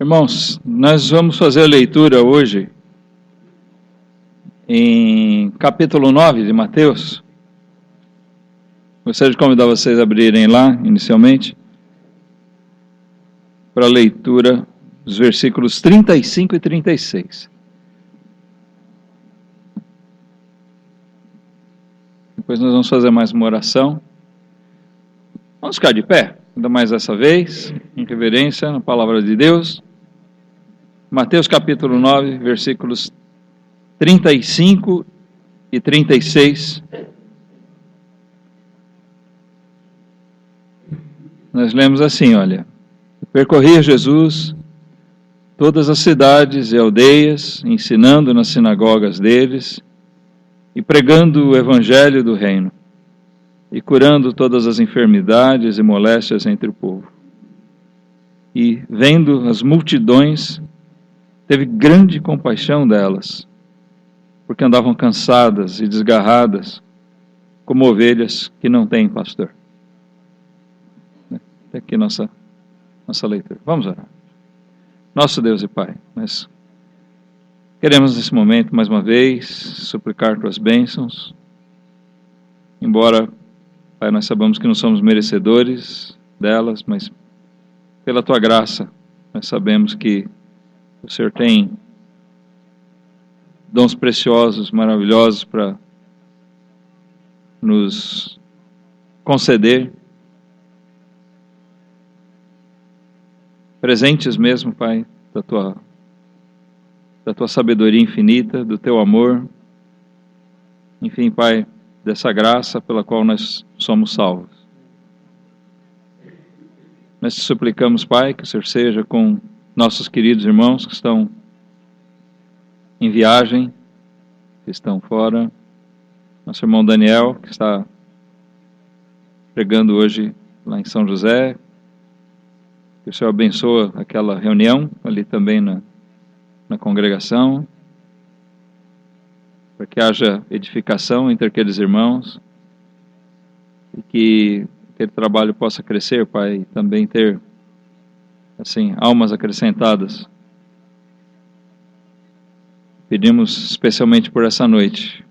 Irmãos, nós vamos fazer a leitura hoje em capítulo 9 de Mateus. Gostaria de convidar vocês a abrirem lá, inicialmente, para a leitura dos versículos 35 e 36. Depois nós vamos fazer mais uma oração. Vamos ficar de pé, ainda mais dessa vez, em reverência na palavra de Deus. Mateus capítulo 9, versículos 35 e 36. Nós lemos assim, olha: percorria Jesus todas as cidades e aldeias, ensinando nas sinagogas deles e pregando o evangelho do reino, e curando todas as enfermidades e moléstias entre o povo. E, vendo as multidões, teve grande compaixão delas, porque andavam cansadas e desgarradas, como ovelhas que não têm pastor. Até aqui nossa leitura. Vamos orar. Nosso Deus e Pai, nós queremos nesse momento, mais uma vez, suplicar tuas bênçãos, embora, Pai, nós sabemos que não somos merecedores delas, mas pela tua graça, nós sabemos que o Senhor tem dons preciosos, maravilhosos para nos conceder, presentes mesmo, Pai, da tua sabedoria infinita, do teu amor, enfim, Pai, dessa graça pela qual nós somos salvos. Nós te suplicamos, Pai, que o Senhor seja com nossos queridos irmãos que estão em viagem, que estão fora. Nosso irmão Daniel, que está pregando hoje lá em São José. Que o Senhor abençoe aquela reunião ali também na congregação, para que haja edificação entre aqueles irmãos e que aquele trabalho possa crescer, Pai, e também ter, assim, almas acrescentadas. Pedimos especialmente por essa noite,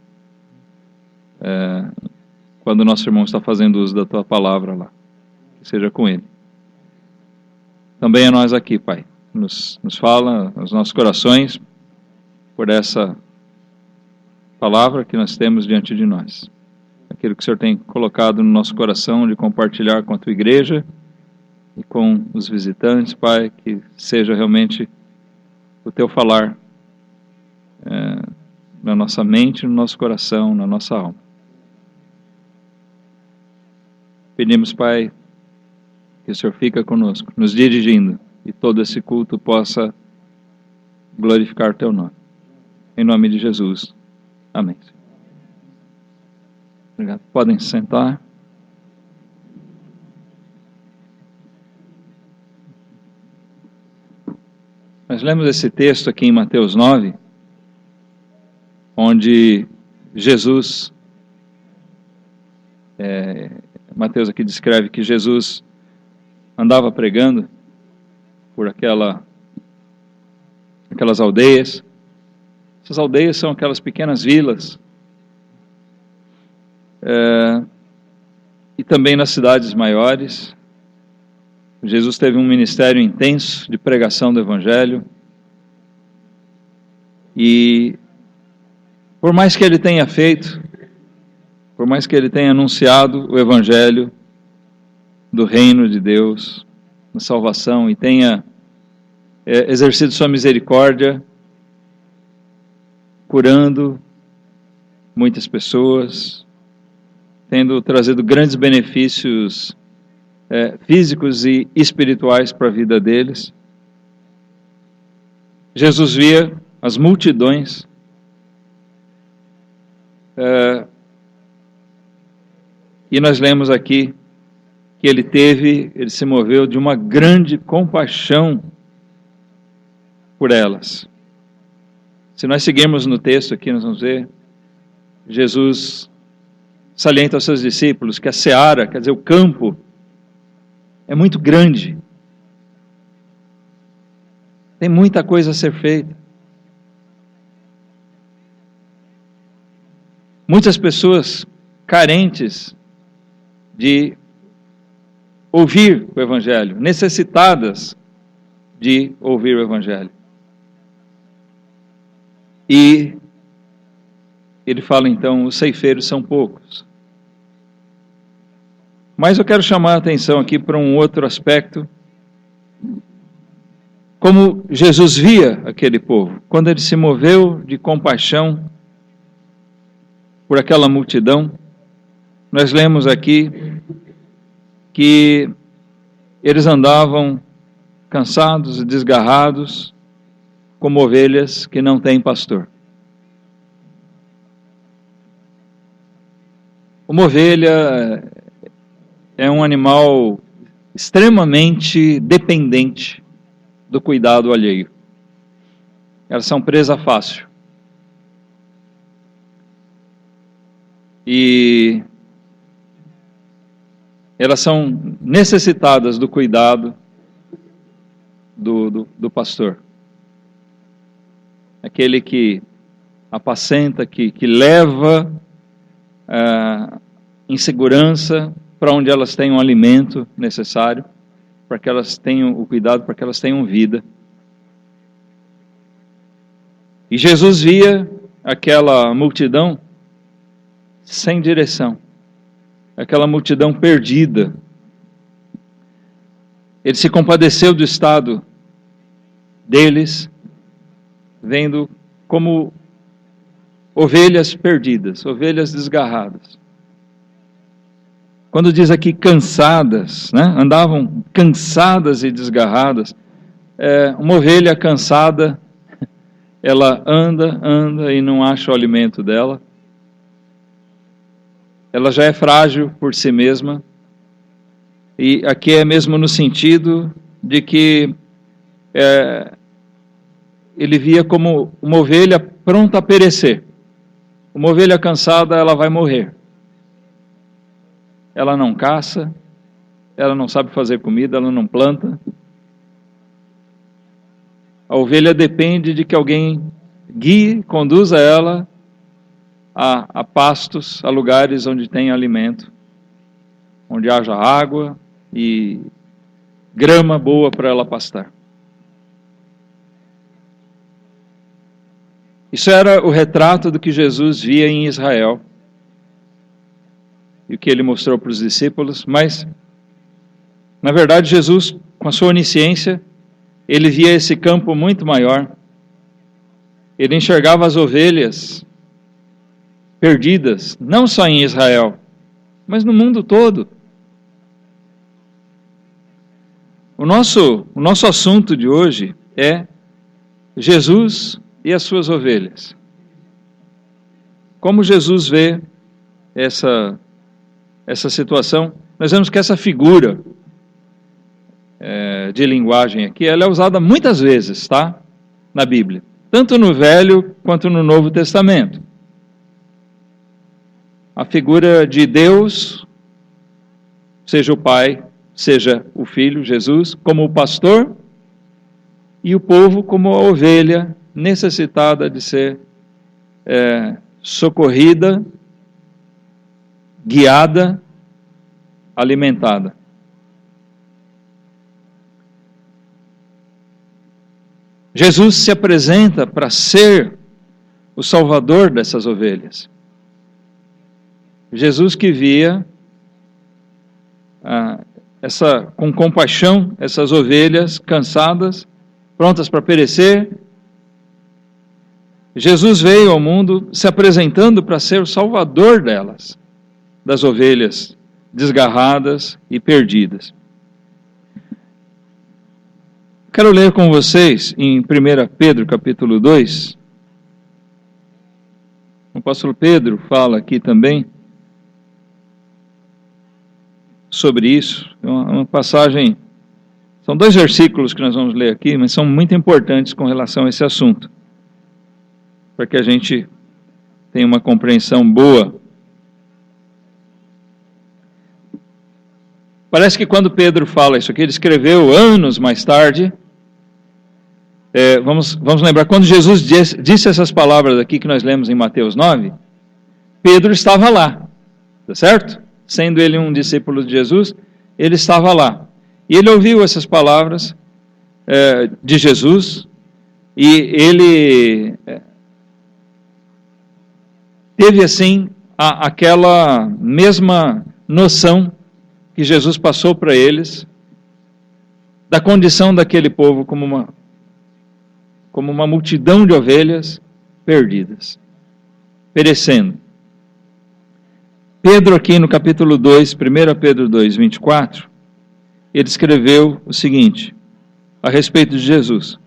quando o nosso irmão está fazendo uso da tua palavra lá, que seja com ele. Também a nós aqui, Pai, nos fala aos nossos corações por essa palavra que nós temos diante de nós. Aquilo que o Senhor tem colocado no nosso coração de compartilhar com a tua igreja e com os visitantes, Pai, que seja realmente o teu falar na nossa mente, no nosso coração, na nossa alma. Pedimos, Pai, que o Senhor fica conosco, nos dirigindo, e todo esse culto possa glorificar o teu nome. Em nome de Jesus. Amém. Obrigado. Podem se sentar. Nós lemos esse texto aqui em Mateus 9, onde Jesus, Mateus aqui descreve que Jesus andava pregando por aquelas aldeias. Essas aldeias são aquelas pequenas vilas, e também nas cidades maiores. Jesus teve um ministério intenso de pregação do Evangelho, e por mais que ele tenha feito, por mais que ele tenha anunciado o Evangelho do reino de Deus, na salvação, e tenha exercido sua misericórdia, curando muitas pessoas, tendo trazido grandes benefícios físicos e espirituais para a vida deles, Jesus via as multidões e nós lemos aqui que ele se moveu de uma grande compaixão por elas. Se nós seguirmos no texto aqui, nós vamos ver, Jesus salienta aos seus discípulos que a seara, quer dizer, o campo, é muito grande. Tem muita coisa a ser feita. Muitas pessoas carentes de ouvir o Evangelho, necessitadas de ouvir o Evangelho. E ele fala então, os ceifeiros são poucos. Mas eu quero chamar a atenção aqui para um outro aspecto. Como Jesus via aquele povo, quando ele se moveu de compaixão por aquela multidão, nós lemos aqui que eles andavam cansados e desgarrados, como ovelhas que não têm pastor. Uma ovelha é um animal extremamente dependente do cuidado alheio. Elas são presa fácil. E elas são necessitadas do cuidado do pastor. Aquele que apacenta, que leva em segurança para onde elas tenham o alimento necessário, para que elas tenham o cuidado, para que elas tenham vida. E Jesus via aquela multidão sem direção, aquela multidão perdida. Ele se compadeceu do estado deles, vendo como ovelhas perdidas, ovelhas desgarradas. Quando diz aqui cansadas, né? Andavam cansadas e desgarradas. Uma ovelha cansada, ela anda e não acha o alimento dela. Ela já é frágil por si mesma. E aqui é mesmo no sentido de que ele via como uma ovelha pronta a perecer. Uma ovelha cansada, ela vai morrer. Ela não caça, ela não sabe fazer comida, ela não planta. A ovelha depende de que alguém guie, conduza ela a pastos, a lugares onde tem alimento, onde haja água e grama boa para ela pastar. Isso era o retrato do que Jesus via em Israel e o que ele mostrou para os discípulos, mas, na verdade, Jesus, com a sua onisciência, ele via esse campo muito maior. Ele enxergava as ovelhas perdidas, não só em Israel, mas no mundo todo. O nosso assunto de hoje é Jesus e as suas ovelhas. Como Jesus vê essa situação? Nós vemos que essa figura de linguagem aqui, ela é usada muitas vezes, tá? Na Bíblia. Tanto no Velho quanto no Novo Testamento. A figura de Deus, seja o Pai, seja o Filho, Jesus, como o pastor, e o povo como a ovelha necessitada de ser socorrida, guiada, alimentada. Jesus se apresenta para ser o salvador dessas ovelhas. Jesus que via com compaixão essas ovelhas cansadas, prontas para perecer. Jesus veio ao mundo se apresentando para ser o salvador delas, das ovelhas desgarradas e perdidas. Quero ler com vocês em 1 Pedro capítulo 2. O apóstolo Pedro fala aqui também sobre isso. É uma passagem, são 2 versículos que nós vamos ler aqui, mas são muito importantes com relação a esse assunto, para que a gente tenha uma compreensão boa. Parece que quando Pedro fala isso aqui, ele escreveu anos mais tarde, Vamos lembrar, quando Jesus disse essas palavras aqui que nós lemos em Mateus 9, Pedro estava lá, tá certo? Sendo ele um discípulo de Jesus, ele estava lá. E ele ouviu essas palavras de Jesus, e ele teve assim aquela mesma noção que Jesus passou para eles, da condição daquele povo como uma multidão de ovelhas perdidas, perecendo. Pedro aqui no capítulo 2, 1 Pedro 2, 24, ele escreveu o seguinte, a respeito de Jesus: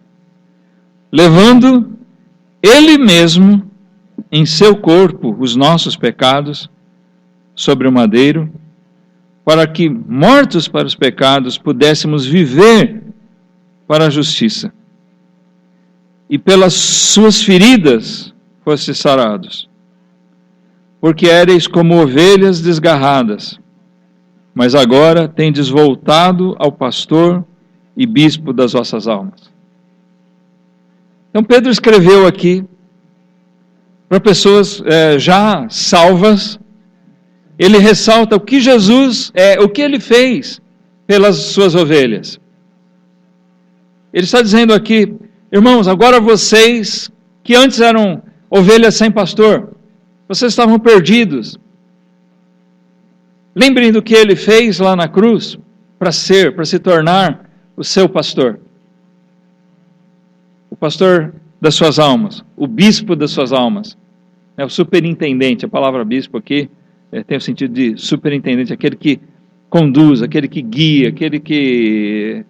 levando ele mesmo em seu corpo os nossos pecados sobre o madeiro, para que, mortos para os pecados, pudéssemos viver para a justiça. E pelas suas feridas fostes sarados. Porque éreis como ovelhas desgarradas, mas agora tendes voltado ao pastor e bispo das vossas almas. Então Pedro escreveu aqui para pessoas já salvas. Ele ressalta o que Jesus o que ele fez pelas suas ovelhas. Ele está dizendo aqui, irmãos, agora vocês que antes eram ovelhas sem pastor, vocês estavam perdidos. Lembrem do que ele fez lá na cruz para se tornar o seu pastor. O pastor das suas almas, o bispo das suas almas, o superintendente. A palavra bispo aqui tem o sentido de superintendente, aquele que conduz, aquele que guia, aquele que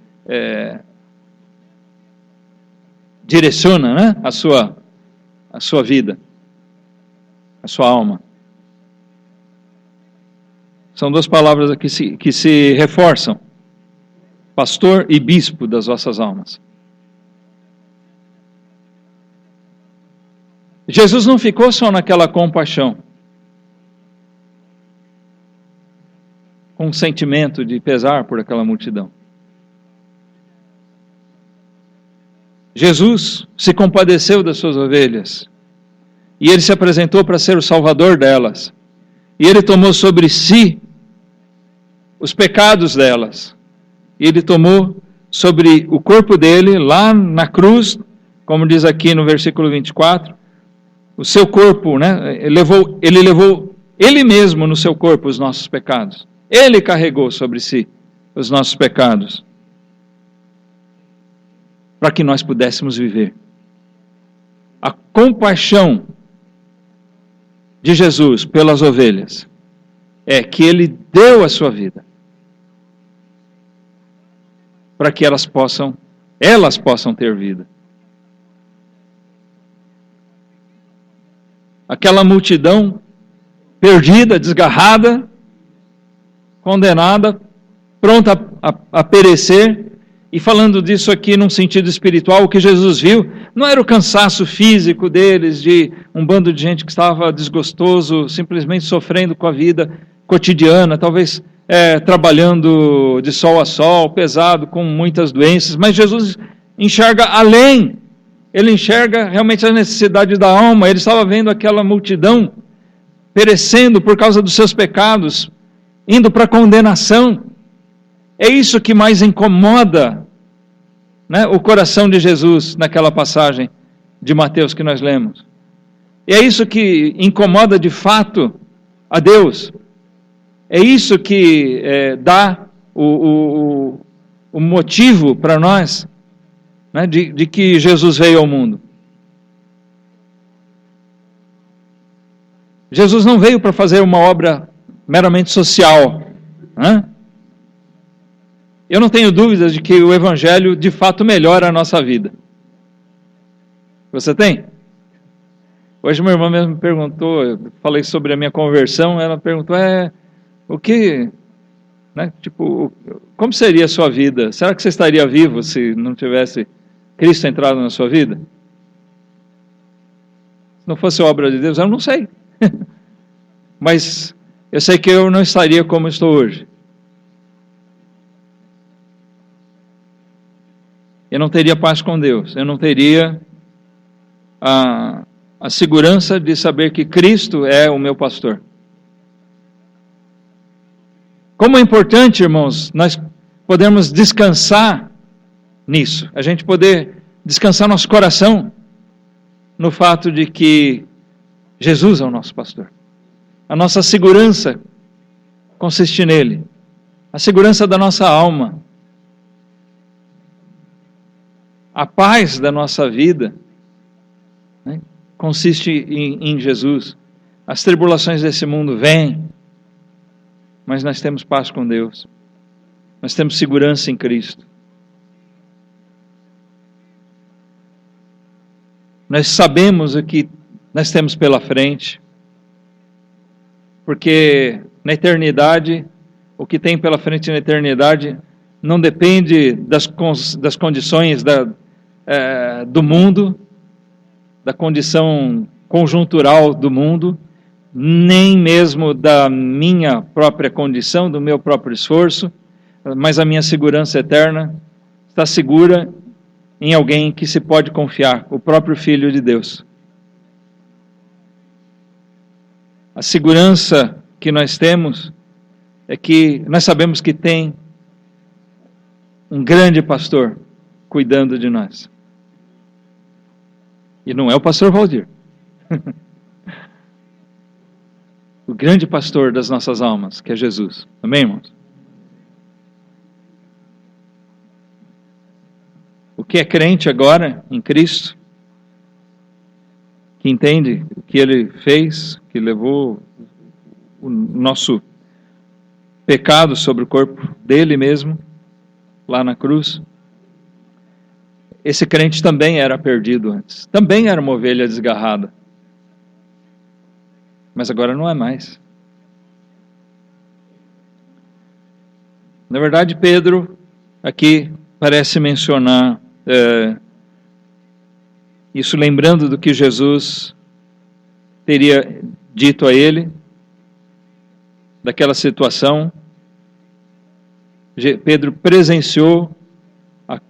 direciona, né, a sua vida, a sua alma. São duas palavras aqui que se reforçam: pastor e bispo das vossas almas. Jesus não ficou só naquela compaixão, com um sentimento de pesar por aquela multidão. Jesus se compadeceu das suas ovelhas, e ele se apresentou para ser o salvador delas, e ele tomou sobre si os pecados delas, e ele tomou sobre o corpo dele, lá na cruz, como diz aqui no versículo 24, o seu corpo, né? Ele levou ele mesmo no seu corpo os nossos pecados. Ele carregou sobre si os nossos pecados, para que nós pudéssemos viver. A compaixão de Jesus pelas ovelhas é que ele deu a sua vida para que elas possam ter vida. Aquela multidão perdida, desgarrada, condenada, pronta a perecer. E falando disso aqui num sentido espiritual, o que Jesus viu não era o cansaço físico deles, de um bando de gente que estava desgostoso, simplesmente sofrendo com a vida cotidiana, talvez trabalhando de sol a sol, pesado, com muitas doenças, mas Jesus enxerga além. Ele enxerga realmente a necessidade da alma. Ele estava vendo aquela multidão perecendo por causa dos seus pecados, indo para a condenação. É isso que mais incomoda, né, o coração de Jesus naquela passagem de Mateus que nós lemos. E é isso que incomoda de fato a Deus. É isso que dá o motivo para nós, né, de que Jesus veio ao mundo. Jesus não veio para fazer uma obra meramente social, né? Eu não tenho dúvidas de que o Evangelho de fato melhora a nossa vida. Você tem? Hoje uma irmã mesmo me perguntou, eu falei sobre a minha conversão, ela perguntou, o que, né, tipo, como seria a sua vida? Será que você estaria vivo se não tivesse Cristo entrado na sua vida? Se não fosse obra de Deus, eu não sei. Mas eu sei que eu não estaria como estou hoje. eu não teria paz com Deus, eu não teria a segurança de saber que Cristo é o meu pastor. Como é importante, irmãos, nós podermos descansar nisso, a gente poder descansar nosso coração no fato de que Jesus é o nosso pastor. A nossa segurança consiste nele, a segurança da nossa alma, a paz da nossa vida, né, consiste em Jesus. As tribulações desse mundo vêm, mas nós temos paz com Deus, nós temos segurança em Cristo. Nós sabemos o que nós temos pela frente, porque na eternidade, o que tem pela frente na eternidade não depende das condições do mundo, da condição conjuntural do mundo, nem mesmo da minha própria condição, do meu próprio esforço, mas a minha segurança eterna está segura em alguém que se pode confiar, o próprio Filho de Deus. A segurança que nós temos é que nós sabemos que tem um grande pastor cuidando de nós. E não é o pastor Valdir. O grande pastor das nossas almas, que é Jesus. Amém, irmãos? O que é crente agora em Cristo, que entende o que Ele fez, que levou o nosso pecado sobre o corpo dele mesmo, lá na cruz. Esse crente também era perdido antes, também era uma ovelha desgarrada, mas agora não é mais. Na verdade, Pedro aqui parece mencionar isso, lembrando do que Jesus teria dito a ele, daquela situação. Pedro presenciou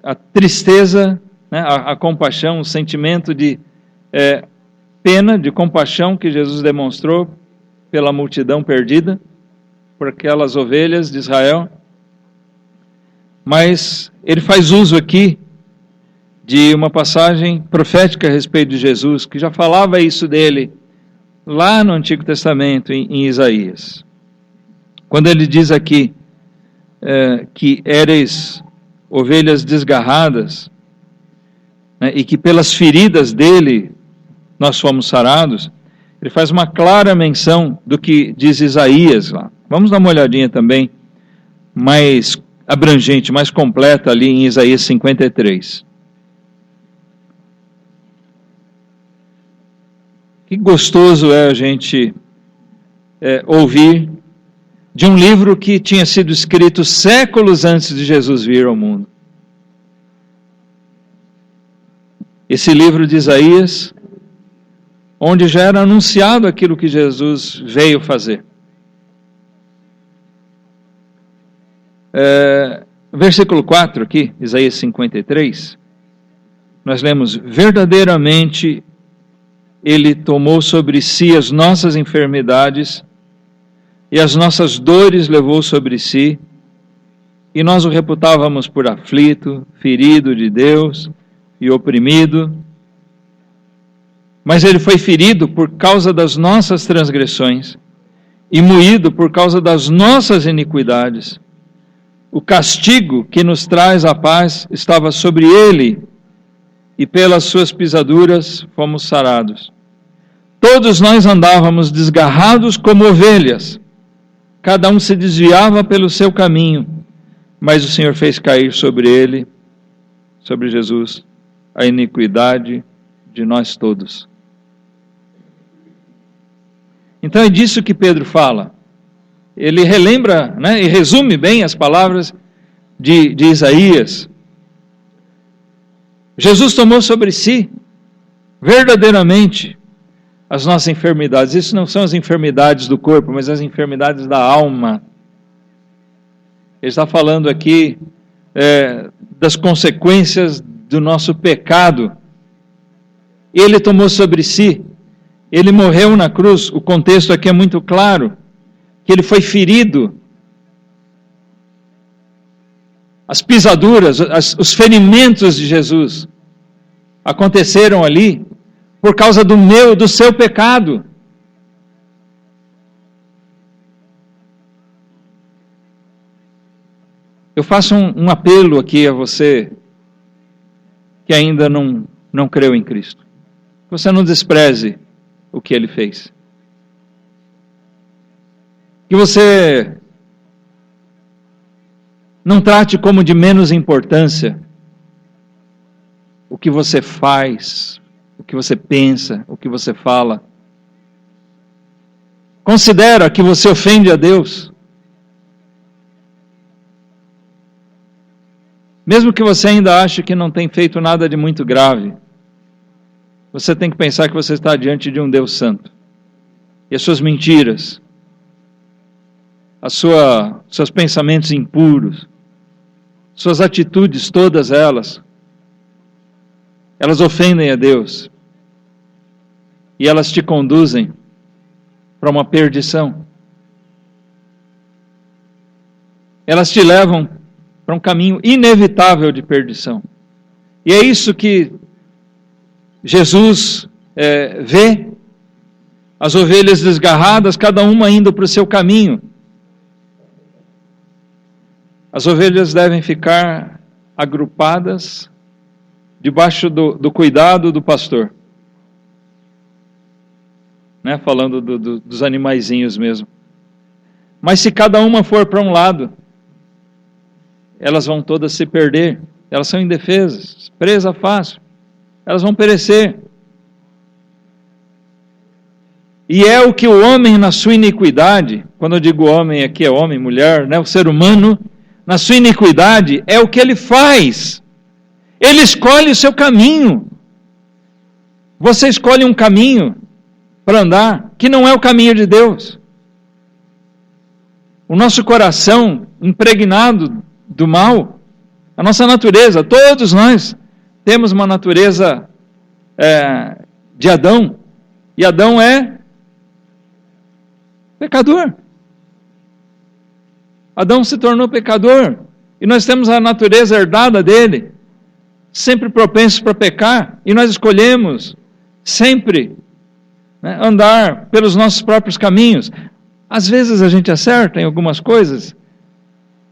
a tristeza, né, a compaixão, o sentimento de pena, de compaixão que Jesus demonstrou pela multidão perdida, por aquelas ovelhas de Israel. Mas ele faz uso aqui de uma passagem profética a respeito de Jesus, que já falava isso dele lá no Antigo Testamento, em Isaías. Quando ele diz aqui que éreis ovelhas desgarradas, né, e que pelas feridas dele nós fomos sarados, ele faz uma clara menção do que diz Isaías lá. Vamos dar uma olhadinha também, mais abrangente, mais completa ali em Isaías 53. Que gostoso é a gente ouvir de um livro que tinha sido escrito séculos antes de Jesus vir ao mundo. Esse livro de Isaías, onde já era anunciado aquilo que Jesus veio fazer. Versículo 4 aqui, Isaías 53, nós lemos: verdadeiramente Ele tomou sobre si as nossas enfermidades e as nossas dores levou sobre si, e nós o reputávamos por aflito, ferido de Deus e oprimido. Mas ele foi ferido por causa das nossas transgressões e moído por causa das nossas iniquidades. O castigo que nos traz a paz estava sobre ele, e pelas suas pisaduras fomos sarados. Todos nós andávamos desgarrados como ovelhas, cada um se desviava pelo seu caminho, mas o Senhor fez cair sobre ele, sobre Jesus, a iniquidade de nós todos. Então é disso que Pedro fala. Ele relembra, né, e resume bem as palavras de Isaías. Jesus tomou sobre si, verdadeiramente, as nossas enfermidades. Isso não são as enfermidades do corpo, mas as enfermidades da alma. Ele está falando aqui das consequências do nosso pecado. Ele tomou sobre si, ele morreu na cruz. O contexto aqui é muito claro, que ele foi ferido. As pisaduras, os ferimentos de Jesus aconteceram ali por causa do seu pecado. Eu faço um apelo aqui a você que ainda não creu em Cristo. Você não despreze o que Ele fez. Que você não trate como de menos importância o que você faz, o que você pensa, o que você fala. Considera que você ofende a Deus. Mesmo que você ainda ache que não tem feito nada de muito grave, você tem que pensar que você está diante de um Deus santo. E as suas mentiras, seus pensamentos impuros, suas atitudes, todas elas ofendem a Deus. E elas te conduzem para uma perdição. Elas te levam para um caminho inevitável de perdição. E é isso que Jesus vê, as ovelhas desgarradas, cada uma indo para o seu caminho. As ovelhas devem ficar agrupadas debaixo do cuidado do pastor. Né? Falando dos animaizinhos mesmo. Mas se cada uma for para um lado, elas vão todas se perder. Elas são indefesas, presa fácil. Elas vão perecer. E é o que o homem na sua iniquidade, quando eu digo homem aqui é homem, mulher, né? O ser humano, na sua iniquidade, é o que ele faz. Ele escolhe o seu caminho. Você escolhe um caminho para andar que não é o caminho de Deus. O nosso coração impregnado do mal, a nossa natureza, todos nós temos uma natureza de Adão, e Adão é pecador. Adão se tornou pecador, e nós temos a natureza herdada dele, sempre propensos para pecar, e nós escolhemos sempre andar pelos nossos próprios caminhos. Às vezes a gente acerta em algumas coisas,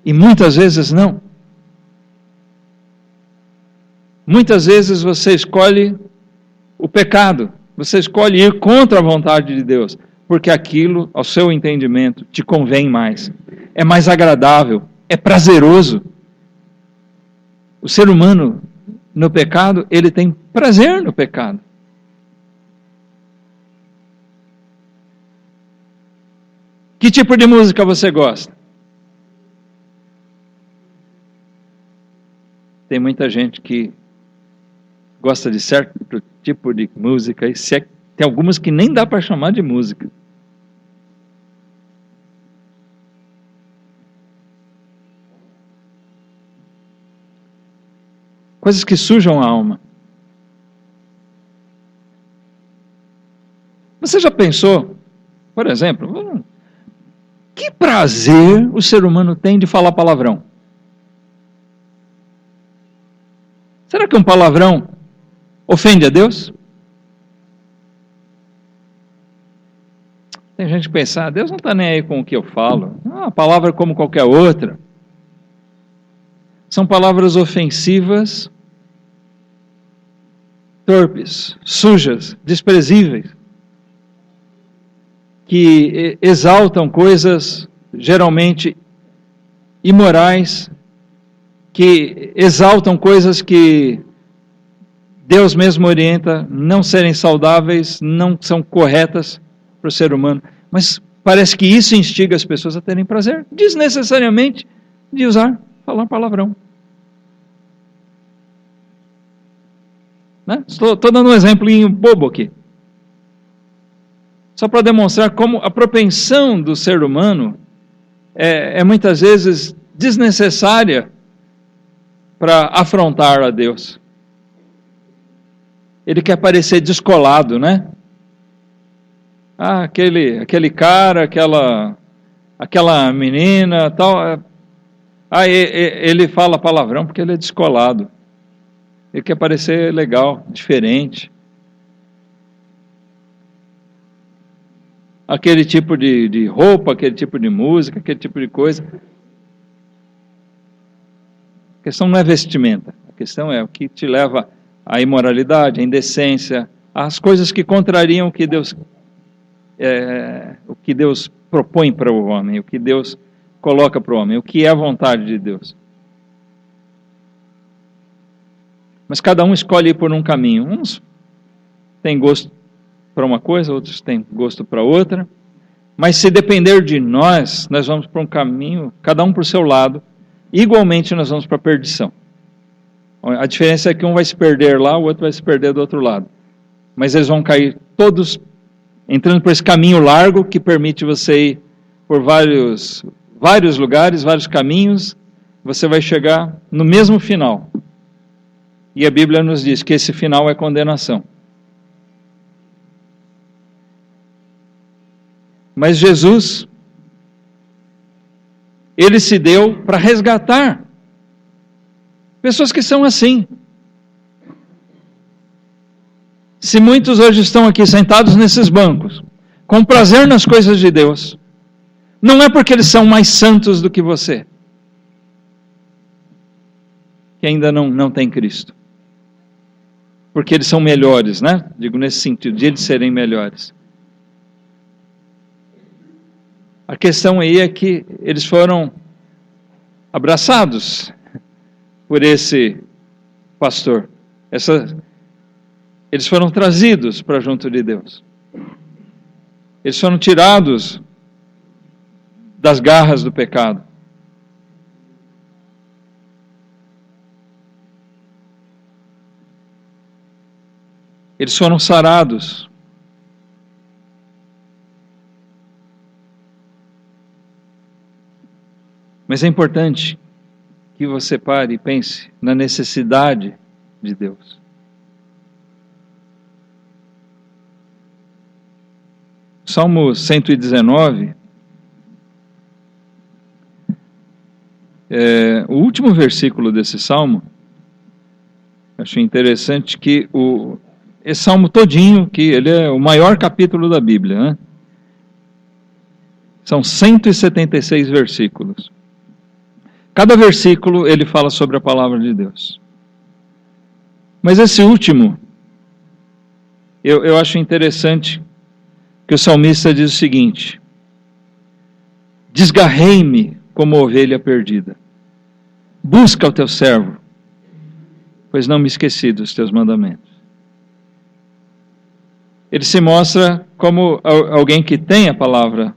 e muitas vezes não. Muitas vezes você escolhe o pecado, você escolhe ir contra a vontade de Deus, porque aquilo, ao seu entendimento, te convém mais, é mais agradável, é prazeroso. O ser humano, no pecado, ele tem prazer no pecado. Que tipo de música você gosta? Tem muita gente que gosta de certo tipo de música, e tem algumas que nem dá para chamar de música. Coisas que sujam a alma. Você já pensou, por exemplo, que prazer o ser humano tem de falar palavrão? Será que um palavrão ofende a Deus? Tem gente que pensa, Deus não está nem aí com o que eu falo. A palavra é como qualquer outra. São palavras ofensivas, torpes, sujas, desprezíveis, que exaltam coisas geralmente imorais, que exaltam coisas que Deus mesmo orienta não serem saudáveis, não são corretas para o ser humano. Mas parece que isso instiga as pessoas a terem prazer, desnecessariamente, de falar palavrão. Né? Estou dando um exemplinho bobo aqui. Só para demonstrar como a propensão do ser humano é muitas vezes desnecessária para afrontar a Deus. Ele quer parecer descolado, né? Ah, aquele cara, aquela menina, tal. Ah, ele fala palavrão porque ele é descolado. Ele quer parecer legal, diferente. Aquele tipo de roupa, aquele tipo de música, aquele tipo de coisa. A questão não é vestimenta. A questão é o que te leva à imoralidade, à indecência, às coisas que contrariam o que Deus propõe para o homem, o que Deus coloca para o homem, o que é a vontade de Deus. Mas cada um escolhe ir por um caminho. Uns têm gosto para uma coisa, outros têm gosto para outra. Mas se depender de nós, nós vamos para um caminho, cada um por seu lado. Igualmente nós vamos para a perdição. A diferença é que um vai se perder lá, o outro vai se perder do outro lado. Mas eles vão cair todos entrando por esse caminho largo que permite você ir por vários lugares, vários caminhos. Você vai chegar no mesmo final. E a Bíblia nos diz que esse final é condenação. Mas Jesus, Ele se deu para resgatar pessoas que são assim. Se muitos hoje estão aqui sentados nesses bancos, com prazer nas coisas de Deus, não é porque eles são mais santos do que você, que ainda não tem Cristo. Porque eles são melhores, né? Digo nesse sentido, de eles serem melhores. A questão aí é que eles foram abraçados por esse pastor. Eles foram trazidos para junto de Deus. Eles foram tirados das garras do pecado. Eles foram sarados. Mas é importante que você pare e pense na necessidade de Deus. Salmo 119, o último versículo desse salmo, acho interessante que esse salmo todinho, que ele é o maior capítulo da Bíblia, né? São 176 versículos. Cada versículo ele fala sobre a palavra de Deus. Mas esse último, eu acho interessante que o salmista diz o seguinte: desgarrei-me como ovelha perdida. Busca o teu servo, pois não me esqueci dos teus mandamentos. Ele se mostra como alguém que tem a palavra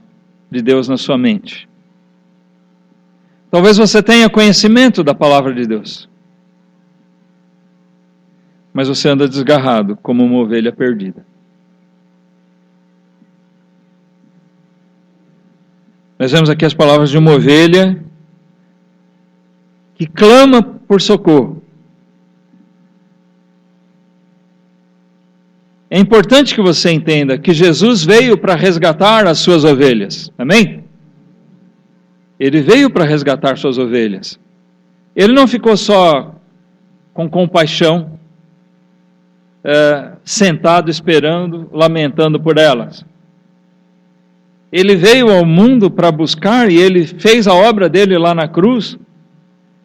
de Deus na sua mente. Talvez você tenha conhecimento da palavra de Deus, mas você anda desgarrado como uma ovelha perdida. Nós vemos aqui as palavras de uma ovelha que clama por socorro. É importante que você entenda que Jesus veio para resgatar as suas ovelhas. Amém? Ele veio para resgatar suas ovelhas. Ele não ficou só com compaixão, sentado esperando, lamentando por elas. Ele veio ao mundo para buscar e ele fez a obra dele lá na cruz.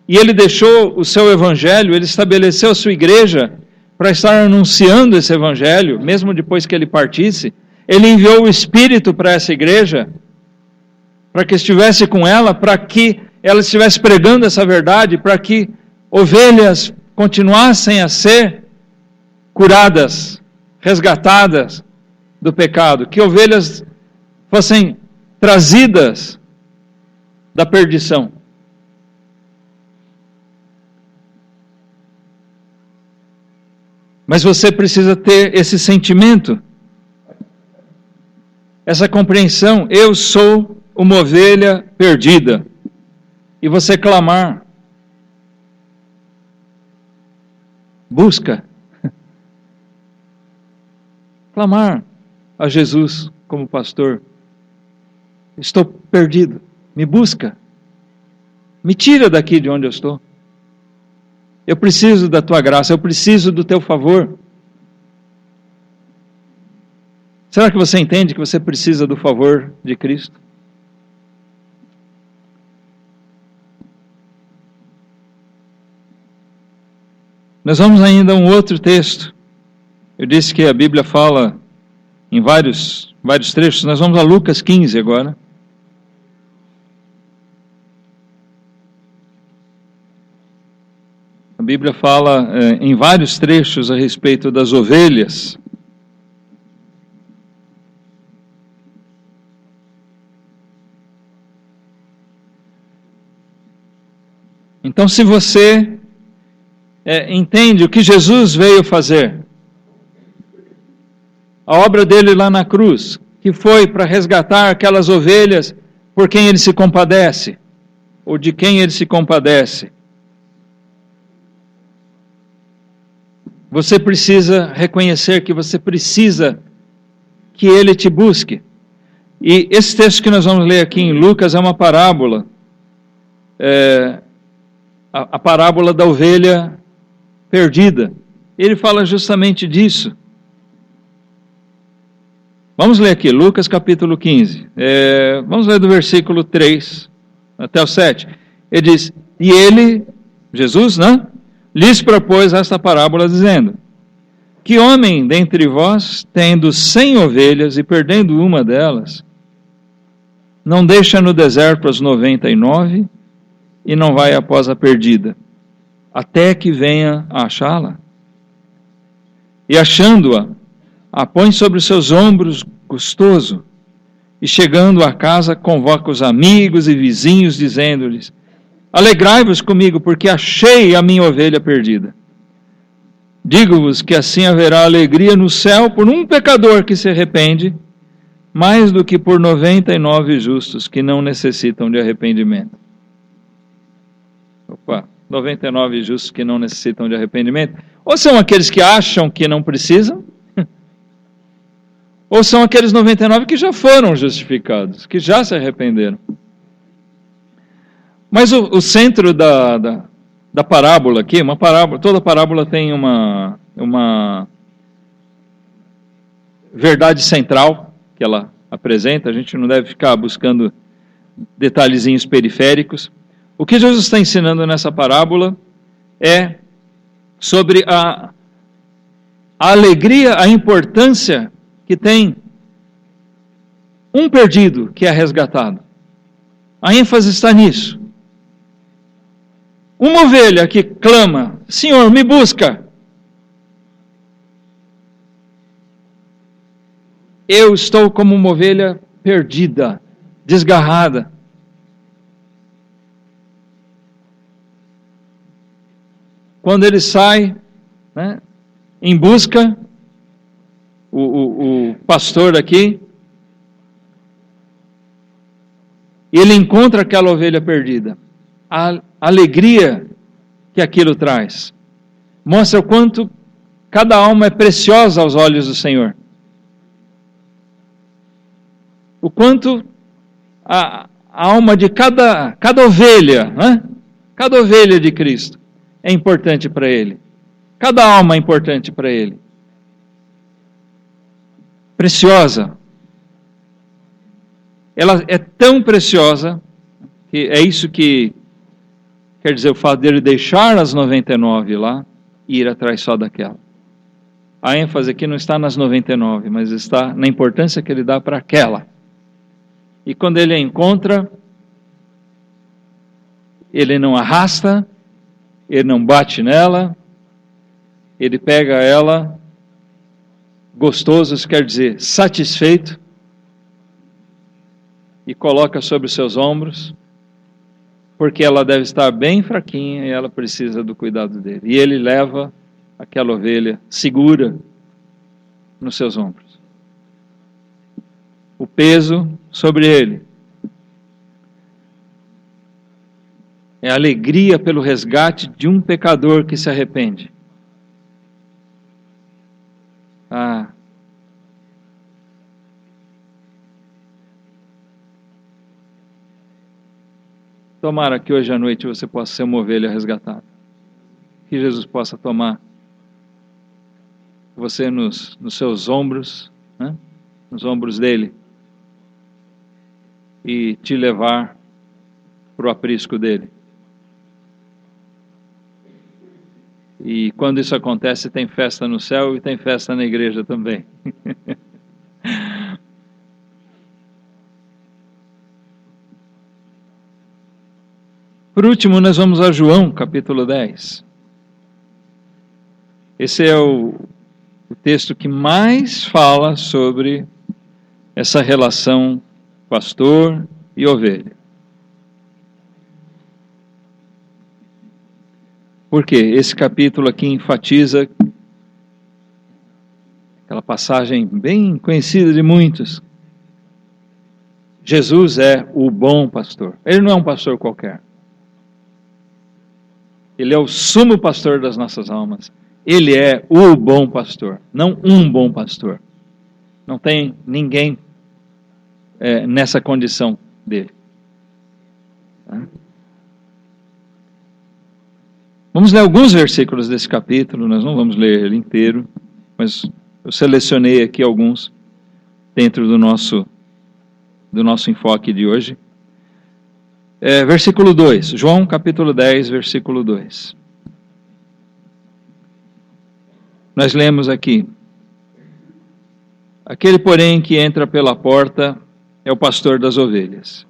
E ele deixou o seu evangelho, ele estabeleceu a sua igreja para estar anunciando esse evangelho, mesmo depois que ele partisse. Ele enviou o Espírito para essa igreja, para que estivesse com ela, para que ela estivesse pregando essa verdade, para que ovelhas continuassem a ser curadas, resgatadas do pecado, que ovelhas fossem trazidas da perdição. Mas você precisa ter esse sentimento, essa compreensão: eu sou uma ovelha perdida. E você clamar. busca. Clamar a Jesus como pastor. Estou perdido, me busca. Me tira daqui de onde eu estou. Eu preciso da tua graça, eu preciso do teu favor. Será que você entende que você precisa do favor de Cristo? Nós vamos ainda a um outro texto. Eu disse que a Bíblia fala em vários trechos. Nós vamos a Lucas 15 agora. A Bíblia fala em vários trechos a respeito das ovelhas. Então, se você entende o que Jesus veio fazer, a obra dele lá na cruz, que foi para resgatar aquelas ovelhas por quem ele se compadece, ou de quem ele se compadece, você precisa reconhecer que você precisa que ele te busque. E esse texto que nós vamos ler aqui em Lucas é uma parábola, a parábola da ovelha perdida. Ele fala justamente disso. Vamos ler aqui, Lucas capítulo 15. Vamos ler do versículo 3 até o 7. Ele diz, e ele, Jesus, né, lhes propôs esta parábola, dizendo, que homem dentre vós, tendo 100 ovelhas e perdendo uma delas, não deixa no deserto as 99 e não vai após a perdida, até que venha a achá-la? E achando-a, a põe sobre os seus ombros gostoso, e chegando a casa convoca os amigos e vizinhos, dizendo-lhes, alegrai-vos comigo, porque achei a minha ovelha perdida. Digo-vos que assim haverá alegria no céu por um pecador que se arrepende, mais do que por 99 justos que não necessitam de arrependimento. 99 justos que não necessitam de arrependimento. Ou são aqueles que acham que não precisam, ou são aqueles 99 que já foram justificados, que já se arrependeram. Mas o centro da parábola aqui, toda parábola tem uma verdade central que ela apresenta. A gente não deve ficar buscando detalhezinhos periféricos. O que Jesus está ensinando nessa parábola é sobre a alegria, a importância que tem um perdido que é resgatado. A ênfase está nisso. Uma ovelha que clama, Senhor, me busca. Eu estou como uma ovelha perdida, desgarrada. Quando ele sai, né, em busca, o pastor aqui, ele encontra aquela ovelha perdida. A alegria que aquilo traz mostra o quanto cada alma é preciosa aos olhos do Senhor. O quanto a alma de cada ovelha, né? Cada ovelha de Cristo é importante para Ele. Cada alma é importante para Ele. Preciosa. Ela é tão preciosa, que é isso que quer dizer o fato dele deixar as 99 lá e ir atrás só daquela. A ênfase aqui não está nas 99, mas está na importância que ele dá para aquela. E quando ele a encontra, ele não arrasta, ele não bate nela, ele pega ela, gostoso, isso quer dizer satisfeito, e coloca sobre os seus ombros, porque ela deve estar bem fraquinha e ela precisa do cuidado dele. E ele leva aquela ovelha segura nos seus ombros. O peso sobre ele é a alegria pelo resgate de um pecador que se arrepende. Ah, tomara que hoje à noite você possa ser uma ovelha resgatada. Que Jesus possa tomar você nos seus ombros, né? Nos ombros dele, e te levar para o aprisco dele. E quando isso acontece, tem festa no céu e tem festa na igreja também. Por último, nós vamos a João, capítulo 10. Esse é o texto que mais fala sobre essa relação pastor e ovelha. Por quê? Esse capítulo aqui enfatiza aquela passagem bem conhecida de muitos. Jesus é o bom pastor. Ele não é um pastor qualquer. Ele é o sumo pastor das nossas almas. Ele é o bom pastor, não um bom pastor. Não tem ninguém nessa condição dele. Tá? Vamos ler alguns versículos desse capítulo, nós não vamos ler ele inteiro, mas eu selecionei aqui alguns dentro do nosso enfoque de hoje. Versículo 2, João capítulo 10, versículo 2. Nós lemos aqui: aquele, porém, que entra pela porta é o pastor das ovelhas.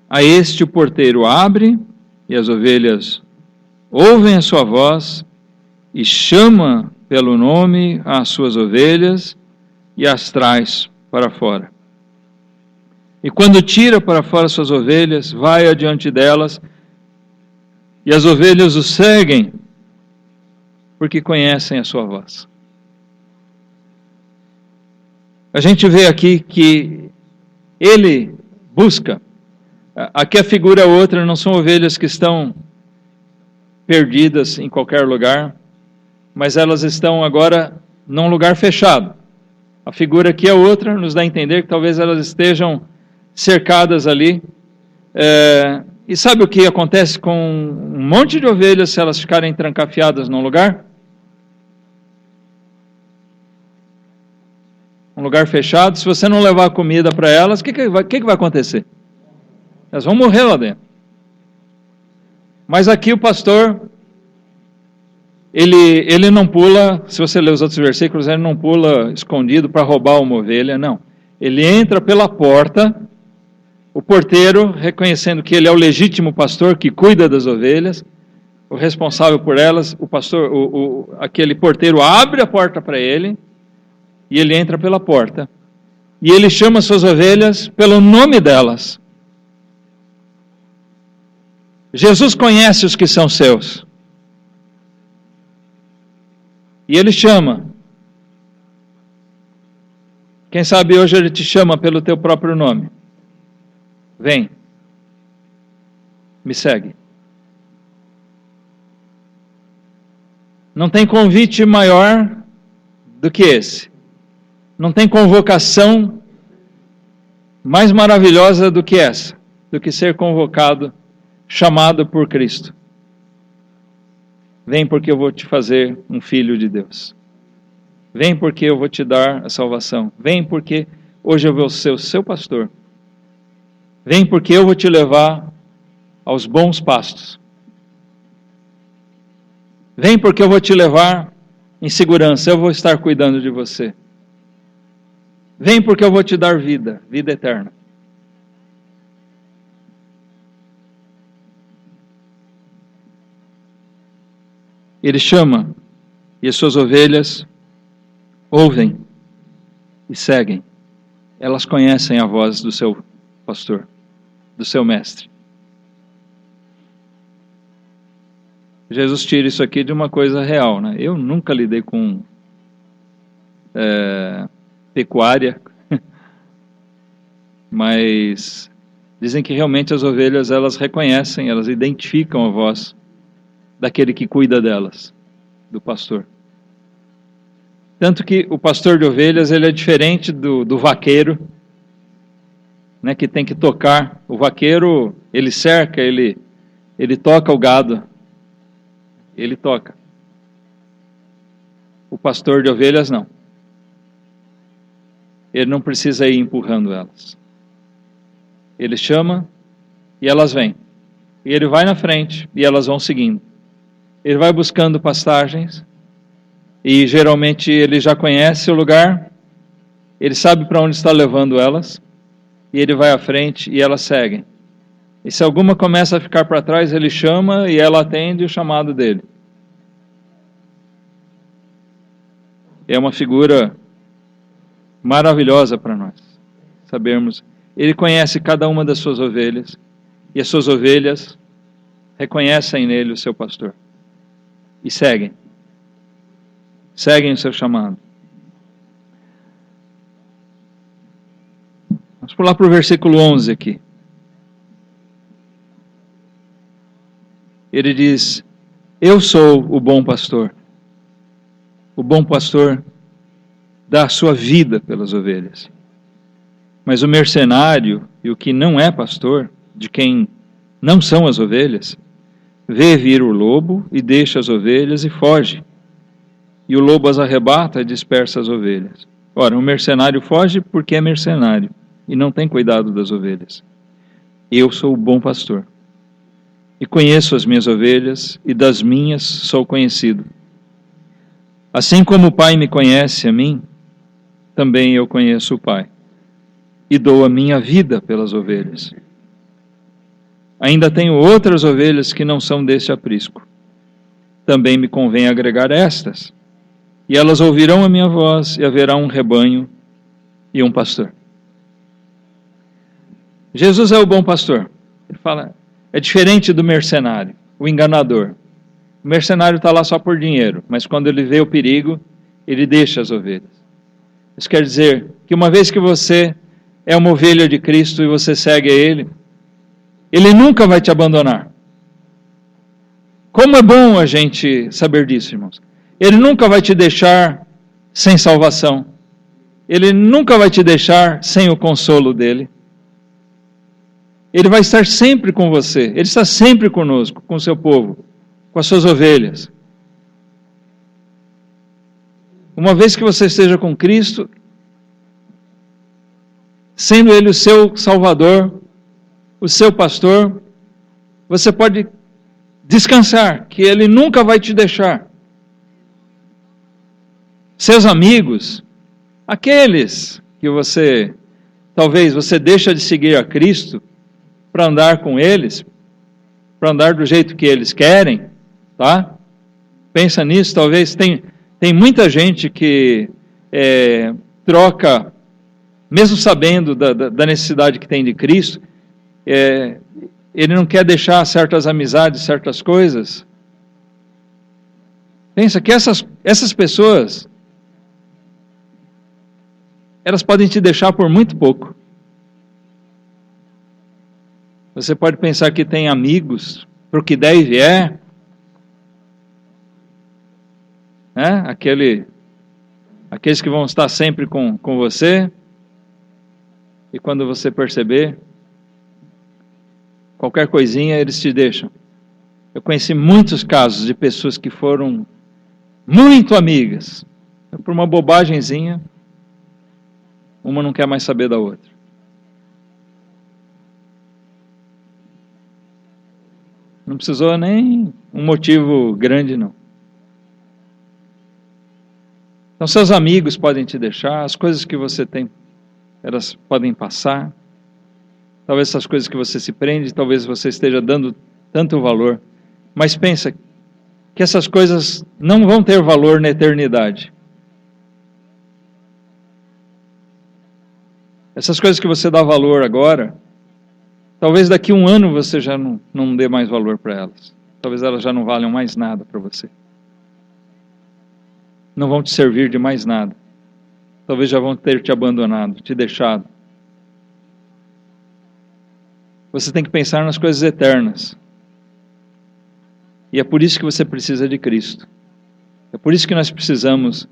A este o porteiro abre, e as ovelhas ouvem a sua voz, e chama pelo nome as suas ovelhas, e as traz para fora. E quando tira para fora suas ovelhas, vai adiante delas, e as ovelhas o seguem, porque conhecem a sua voz. A gente vê aqui que ele busca. Aqui a figura é outra, não são ovelhas que estão perdidas em qualquer lugar, mas elas estão agora num lugar fechado. A figura aqui é outra, nos dá a entender que talvez elas estejam cercadas ali. E sabe o que acontece com um monte de ovelhas se elas ficarem trancafiadas num lugar? Um lugar fechado, se você não levar comida para elas, o que vai acontecer? Elas vão morrer lá dentro. Mas aqui o pastor, ele não pula, se você ler os outros versículos, ele não pula escondido para roubar uma ovelha, não. Ele entra pela porta, o porteiro, reconhecendo que ele é o legítimo pastor que cuida das ovelhas, o responsável por elas, o pastor, aquele porteiro abre a porta para ele, e ele entra pela porta, e ele chama suas ovelhas pelo nome delas. Jesus conhece os que são seus. E ele chama. Quem sabe hoje ele te chama pelo teu próprio nome. Vem. Me segue. Não tem convite maior do que esse. Não tem convocação mais maravilhosa do que essa, do que ser convocado, chamado por Cristo. Vem porque eu vou te fazer um filho de Deus. Vem porque eu vou te dar a salvação. Vem porque hoje eu vou ser o seu pastor. Vem porque eu vou te levar aos bons pastos. Vem porque eu vou te levar em segurança, eu vou estar cuidando de você. Vem porque eu vou te dar vida, vida eterna. Ele chama, e as suas ovelhas ouvem e seguem. Elas conhecem a voz do seu pastor, do seu mestre. Jesus tira isso aqui de uma coisa real, né? Eu nunca lidei com pecuária, mas dizem que realmente as ovelhas, elas reconhecem, elas identificam a voz daquele que cuida delas, do pastor. Tanto que o pastor de ovelhas, ele é diferente do vaqueiro, né, que tem que tocar. O vaqueiro, ele cerca, ele toca o gado, ele toca. O pastor de ovelhas, não. Ele não precisa ir empurrando elas. Ele chama e elas vêm. E ele vai na frente e elas vão seguindo. Ele vai buscando pastagens e geralmente ele já conhece o lugar, ele sabe para onde está levando elas e ele vai à frente e elas seguem. E se alguma começa a ficar para trás, ele chama e ela atende o chamado dele. É uma figura maravilhosa para nós sabermos. Ele conhece cada uma das suas ovelhas e as suas ovelhas reconhecem nele o seu pastor e seguem o seu chamado. Vamos pular para o versículo 11 aqui. Ele diz: eu sou o bom pastor. O bom pastor dá a sua vida pelas ovelhas. Mas o mercenário e o que não é pastor, de quem não são as ovelhas, vê vir o lobo e deixa as ovelhas e foge. E o lobo as arrebata e dispersa as ovelhas. Ora, o mercenário foge porque é mercenário e não tem cuidado das ovelhas. Eu sou o bom pastor. E conheço as minhas ovelhas, e das minhas sou conhecido. Assim como o Pai me conhece a mim, também eu conheço o Pai, e dou a minha vida pelas ovelhas. Ainda tenho outras ovelhas que não são deste aprisco. Também me convém agregar estas, e elas ouvirão a minha voz, e haverá um rebanho e um pastor. Jesus é o bom pastor. Ele fala, é diferente do mercenário, o enganador. O mercenário está lá só por dinheiro, mas quando ele vê o perigo, ele deixa as ovelhas. Isso quer dizer que uma vez que você é uma ovelha de Cristo e você segue a Ele, Ele nunca vai te abandonar. Como é bom a gente saber disso, irmãos. Ele nunca vai te deixar sem salvação. Ele nunca vai te deixar sem o consolo dEle. Ele vai estar sempre com você. Ele está sempre conosco, com o seu povo, com as suas ovelhas. Uma vez que você esteja com Cristo, sendo Ele o seu Salvador, o seu pastor, você pode descansar, que Ele nunca vai te deixar. Seus amigos, aqueles que talvez você deixa de seguir a Cristo, para andar com eles, para andar do jeito que eles querem, tá? Pensa nisso, talvez tem muita gente que troca, mesmo sabendo da necessidade que tem de Cristo, ele não quer deixar certas amizades, certas coisas. Pensa que essas pessoas, elas podem te deixar por muito pouco. Você pode pensar que tem amigos, para o que der e vier, né? Aqueles que vão estar sempre com você, e quando você perceber, qualquer coisinha eles te deixam. Eu conheci muitos casos de pessoas que foram muito amigas, por uma bobagemzinha, uma não quer mais saber da outra. Não precisou nem um motivo grande, não. Então, seus amigos podem te deixar, as coisas que você tem, elas podem passar. Talvez essas coisas que você se prende, talvez você esteja dando tanto valor. Mas pensa que essas coisas não vão ter valor na eternidade. Essas coisas que você dá valor agora, talvez daqui a um ano você já não dê mais valor para elas. Talvez elas já não valham mais nada para você. Não vão te servir de mais nada. Talvez já vão ter te abandonado, te deixado. Você tem que pensar nas coisas eternas. E é por isso que você precisa de Cristo. É por isso que nós precisamos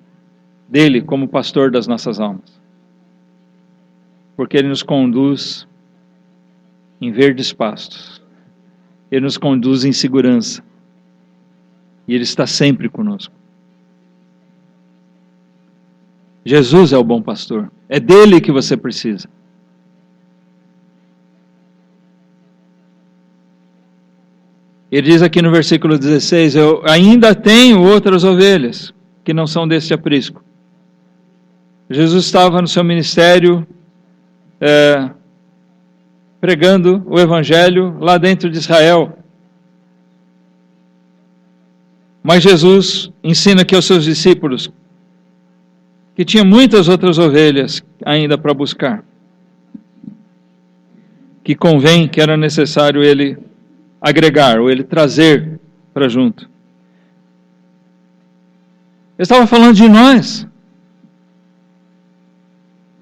dele como pastor das nossas almas. Porque ele nos conduz em verdes pastos. Ele nos conduz em segurança. E ele está sempre conosco. Jesus é o bom pastor. É dele que você precisa. Ele diz aqui no versículo 16, eu ainda tenho outras ovelhas que não são deste aprisco. Jesus estava no seu ministério pregando o evangelho lá dentro de Israel. Mas Jesus ensina aqui aos seus discípulos que tinha muitas outras ovelhas ainda para buscar. Que convém, que era necessário ele agregar, ou ele trazer para junto. Eu estava falando de nós,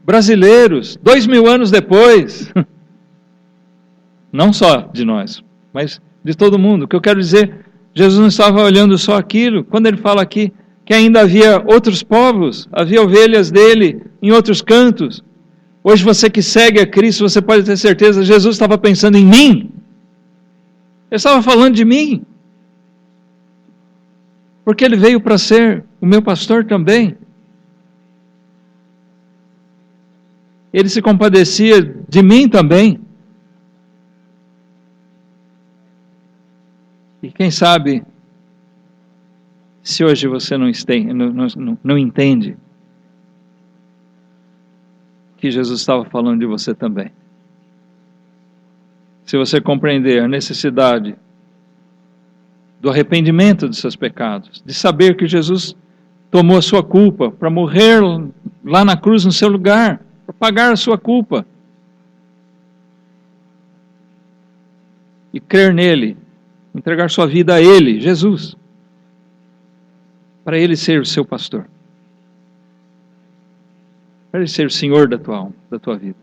brasileiros, 2000 anos depois. Não só de nós, mas de todo mundo. O que eu quero dizer, Jesus não estava olhando só aquilo. Quando ele fala aqui que ainda havia outros povos, havia ovelhas dele em outros cantos. Hoje você que segue a Cristo, você pode ter certeza, Jesus estava pensando em mim. Ele estava falando de mim. Porque ele veio para ser o meu pastor também. Ele se compadecia de mim também. E quem sabe, se hoje você não entende que Jesus estava falando de você também. Se você compreender a necessidade do arrependimento dos seus pecados, de saber que Jesus tomou a sua culpa para morrer lá na cruz no seu lugar, para pagar a sua culpa. E crer nele, entregar sua vida a ele, Jesus, para ele ser o seu pastor. Para ele ser o Senhor da tua alma, da tua vida.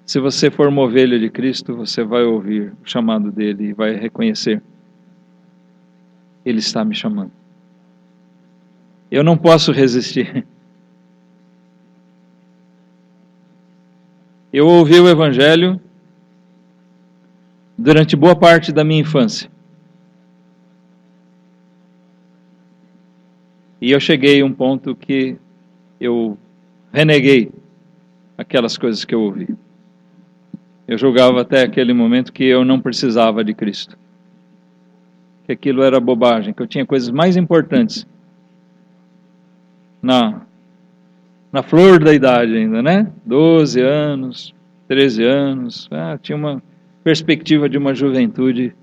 Se você for uma ovelha de Cristo, você vai ouvir o chamado dele e vai reconhecer. Ele está me chamando. Eu não posso resistir. Eu ouvi o Evangelho durante boa parte da minha infância. E eu cheguei a um ponto que eu reneguei aquelas coisas que eu ouvi. Eu julgava até aquele momento que eu não precisava de Cristo. Que aquilo era bobagem, que eu tinha coisas mais importantes na flor da idade ainda, né? 12 anos, 13 anos, tinha uma perspectiva de uma juventude.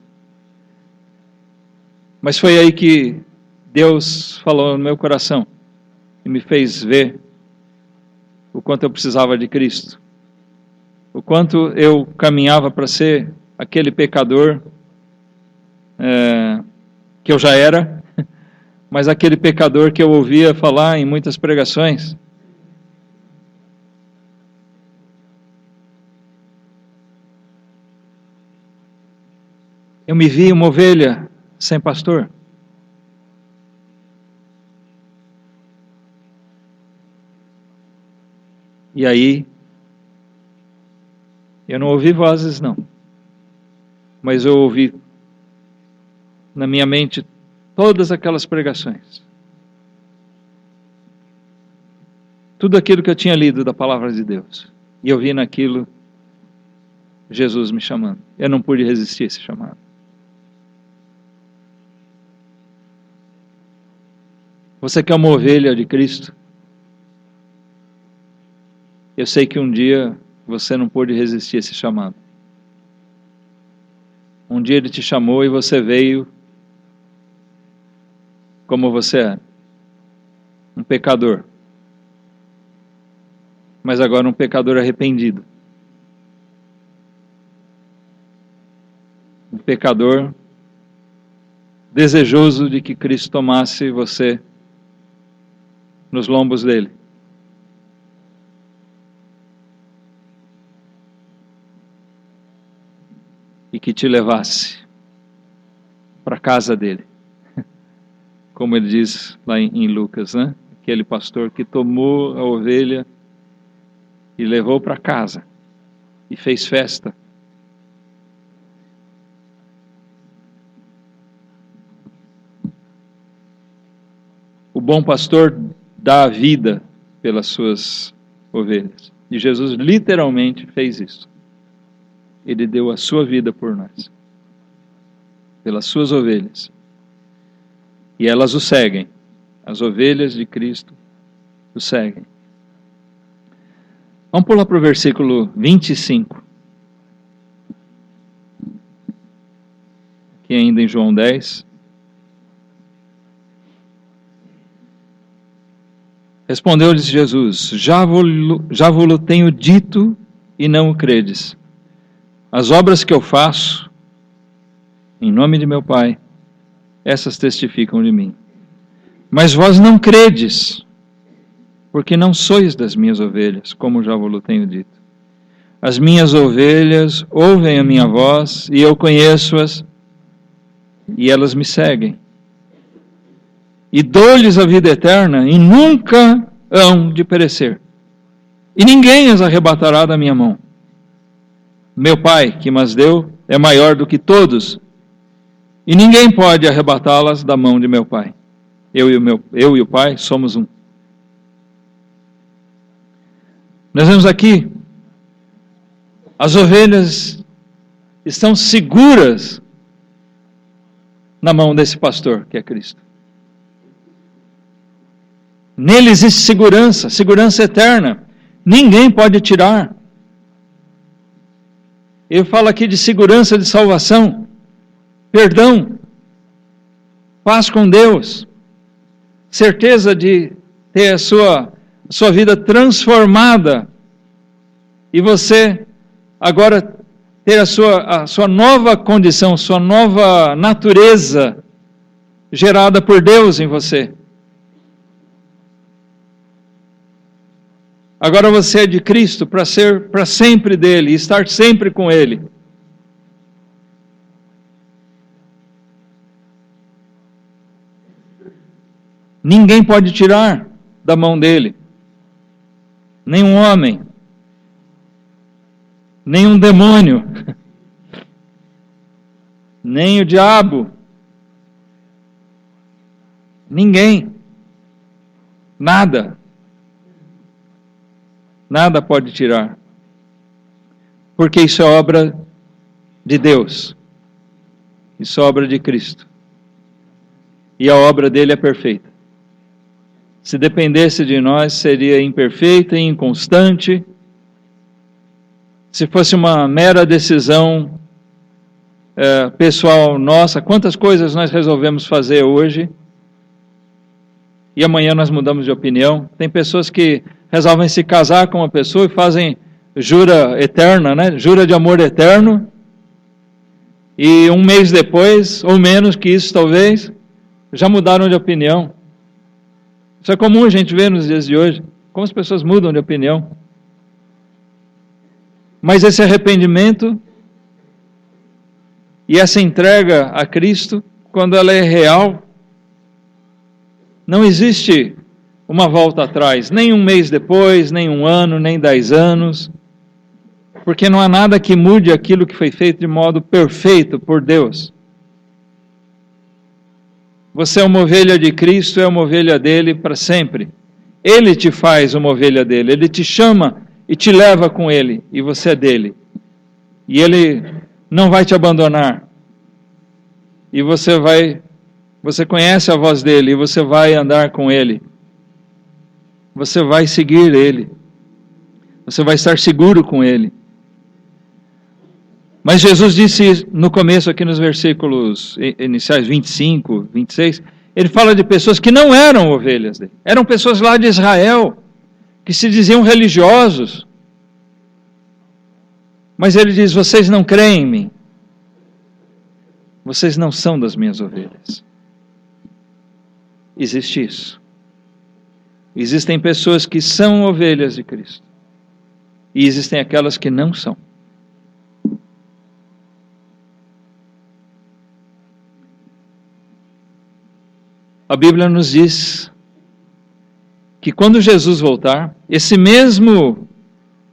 Mas foi aí que Deus falou no meu coração e me fez ver o quanto eu precisava de Cristo. O quanto eu caminhava para ser aquele pecador que eu já era, mas aquele pecador que eu ouvia falar em muitas pregações. Eu me vi uma ovelha sem pastor. E aí, eu não ouvi vozes não, mas eu ouvi na minha mente todas aquelas pregações. Tudo aquilo que eu tinha lido da palavra de Deus. E eu vi naquilo Jesus me chamando. Eu não pude resistir a esse chamado. Você que é uma ovelha de Cristo, eu sei que um dia você não pôde resistir a esse chamado. Um dia Ele te chamou e você veio como você é, um pecador. Mas agora um pecador arrependido. Um pecador desejoso de que Cristo tomasse você nos lombos dele. E que te levasse para a casa dele. Como ele diz lá em Lucas, né? Aquele pastor que tomou a ovelha e levou para casa e fez festa. O bom pastor dá a vida pelas suas ovelhas. E Jesus literalmente fez isso. Ele deu a sua vida por nós, pelas suas ovelhas. E elas o seguem. As ovelhas de Cristo o seguem. Vamos pular para o versículo 25. Aqui ainda em João 10. Respondeu-lhes Jesus: Já vos tenho dito e não o credes. As obras que eu faço, em nome de meu Pai, essas testificam de mim. Mas vós não credes, porque não sois das minhas ovelhas, como já vos tenho dito. As minhas ovelhas ouvem a minha voz, e eu conheço-as, e elas me seguem. E dou-lhes a vida eterna, e nunca hão de perecer. E ninguém as arrebatará da minha mão. Meu Pai, que mas deu, é maior do que todos, e ninguém pode arrebatá-las da mão de meu Pai. Eu e o Pai somos um. Nós vemos aqui, as ovelhas estão seguras na mão desse pastor, que é Cristo. Nele existe segurança, segurança eterna. Ninguém pode tirar. Ele fala aqui de segurança de salvação, perdão, paz com Deus, certeza de ter a sua vida transformada e você agora ter a sua nova condição, sua nova natureza gerada por Deus em você. Agora você é de Cristo para ser para sempre dele, estar sempre com ele. Ninguém pode tirar da mão dele. Nenhum homem. Nenhum demônio. Nem o diabo. Ninguém. Nada. Nada pode tirar. Porque isso é obra de Deus. Isso é obra de Cristo. E a obra dele é perfeita. Se dependesse de nós, seria imperfeita e inconstante. Se fosse uma mera decisão pessoal nossa, quantas coisas nós resolvemos fazer hoje e amanhã nós mudamos de opinião. Tem pessoas que resolvem se casar com uma pessoa e fazem jura eterna, né? Jura de amor eterno, e um mês depois, ou menos que isso talvez, já mudaram de opinião. Isso é comum a gente ver nos dias de hoje, como as pessoas mudam de opinião. Mas esse arrependimento e essa entrega a Cristo, quando ela é real, não existe uma volta atrás, nem um mês depois, nem um ano, nem 10 anos, porque não há nada que mude aquilo que foi feito de modo perfeito por Deus. Você é uma ovelha de Cristo, é uma ovelha dele para sempre. Ele te faz uma ovelha dele, ele te chama e te leva com ele, e você é dele. E ele não vai te abandonar. E você conhece a voz dele, e você vai andar com ele. Você vai seguir ele. Você vai estar seguro com ele. Mas Jesus disse no começo, aqui nos versículos iniciais 25, 26, ele fala de pessoas que não eram ovelhas dele. Eram pessoas lá de Israel, que se diziam religiosos. Mas ele diz: vocês não creem em mim. Vocês não são das minhas ovelhas. Existe isso. Existem pessoas que são ovelhas de Cristo. E existem aquelas que não são. a Bíblia nos diz que quando Jesus voltar, esse mesmo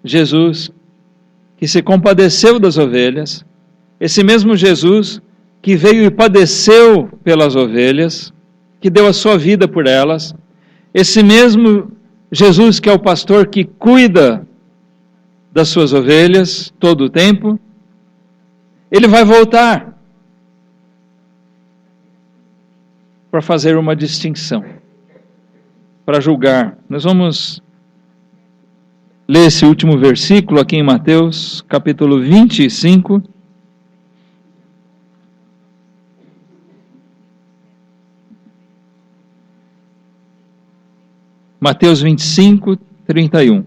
Jesus que se compadeceu das ovelhas, esse mesmo Jesus que veio e padeceu pelas ovelhas, que deu a sua vida por elas, esse mesmo Jesus que é o pastor que cuida das suas ovelhas todo o tempo, ele vai voltar para fazer uma distinção, para julgar. Nós vamos ler esse último versículo aqui em Mateus, capítulo 25. Mateus 25, 31.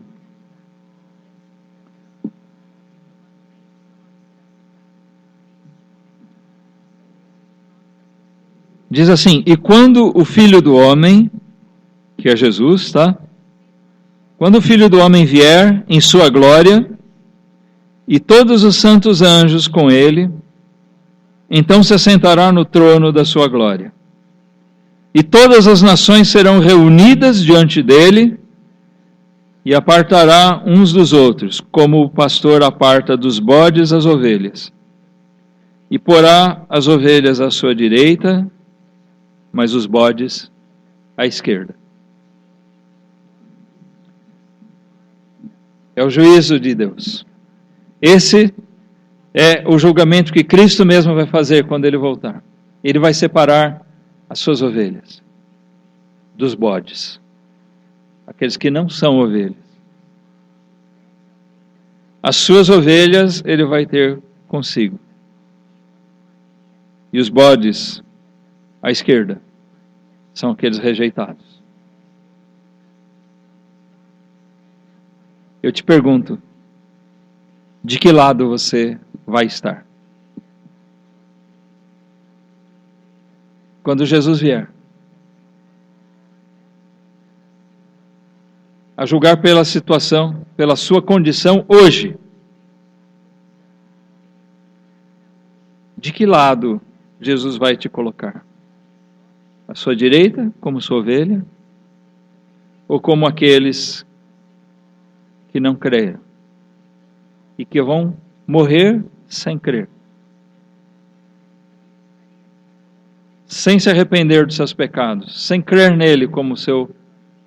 Diz assim: e quando o Filho do Homem, que é Jesus, tá? Quando o Filho do Homem vier em sua glória, e todos os santos anjos com ele, então se assentará no trono da sua glória. E todas as nações serão reunidas diante dele, e apartará uns dos outros, como o pastor aparta dos bodes as ovelhas. E porá as ovelhas à sua direita, mas os bodes à esquerda. É o juízo de Deus. Esse é o julgamento que Cristo mesmo vai fazer quando ele voltar. Ele vai separar as suas ovelhas dos bodes, aqueles que não são ovelhas. As suas ovelhas ele vai ter consigo. E os bodes à esquerda são aqueles rejeitados. Eu te pergunto, de que lado você vai estar? Quando Jesus vier, a julgar pela situação, pela sua condição hoje, de que lado Jesus vai te colocar? À sua direita, como sua ovelha, ou como aqueles que não creram e que vão morrer sem crer, sem se arrepender dos seus pecados, sem crer nele como seu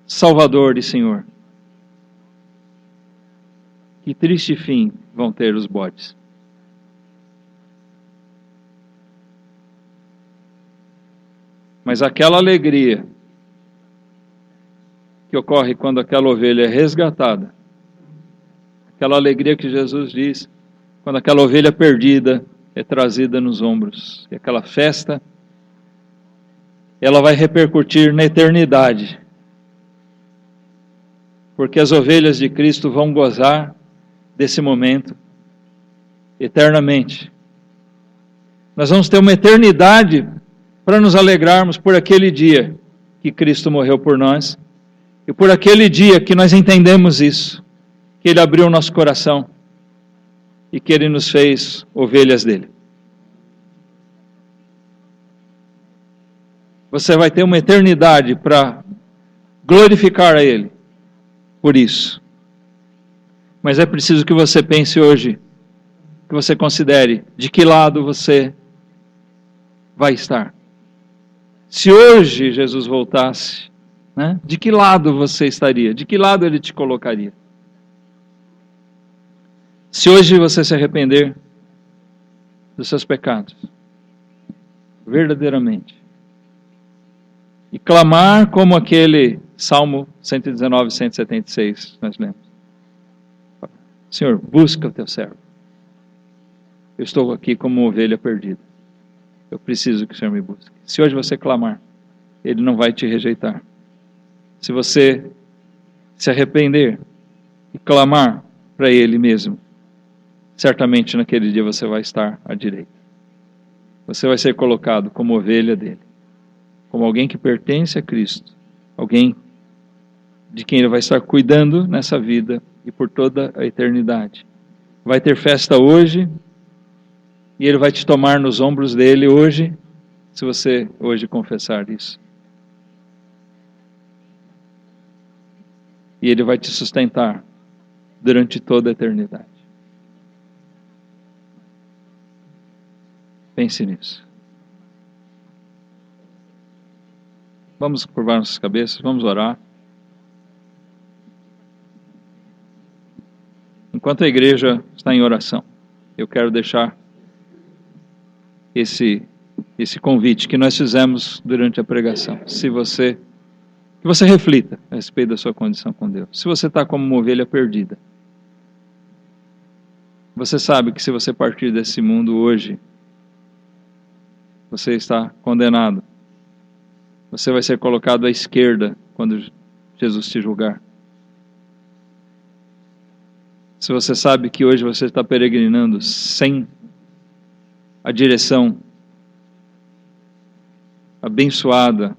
Salvador e Senhor? Que triste fim vão ter os bodes. Mas aquela alegria que ocorre quando aquela ovelha é resgatada, aquela alegria que Jesus diz, quando aquela ovelha perdida é trazida nos ombros, e aquela festa, ela vai repercutir na eternidade, porque as ovelhas de Cristo vão gozar desse momento eternamente. Nós vamos ter uma eternidade para nos alegrarmos por aquele dia que Cristo morreu por nós, e por aquele dia que nós entendemos isso, que Ele abriu o nosso coração, e que Ele nos fez ovelhas dele. Você vai ter uma eternidade para glorificar a Ele por isso. Mas é preciso que você pense hoje, que você considere de que lado você vai estar. Se hoje Jesus voltasse, né, de que lado você estaria? De que lado Ele te colocaria? Se hoje você se arrepender dos seus pecados, verdadeiramente, e clamar como aquele Salmo 119, 176, nós lemos: Senhor, busca o teu servo. Eu estou aqui como uma ovelha perdida. Eu preciso que o Senhor me busque. Se hoje você clamar, Ele não vai te rejeitar. Se você se arrepender e clamar para Ele mesmo, certamente naquele dia você vai estar à direita. Você vai ser colocado como ovelha dele, como alguém que pertence a Cristo, alguém de quem Ele vai estar cuidando nessa vida e por toda a eternidade. Vai ter festa hoje, e Ele vai te tomar nos ombros dele hoje, se você hoje confessar isso. e Ele vai te sustentar durante toda a eternidade. Pense nisso. Vamos curvar nossas cabeças, vamos orar. Enquanto a igreja está em oração, eu quero deixar esse convite que nós fizemos durante a pregação. Que você reflita a respeito da sua condição com Deus. Se você está como uma ovelha perdida, você sabe que se você partir desse mundo hoje, você está condenado. Você vai ser colocado à esquerda quando Jesus te julgar. Se você sabe que hoje você está peregrinando sem a direção abençoada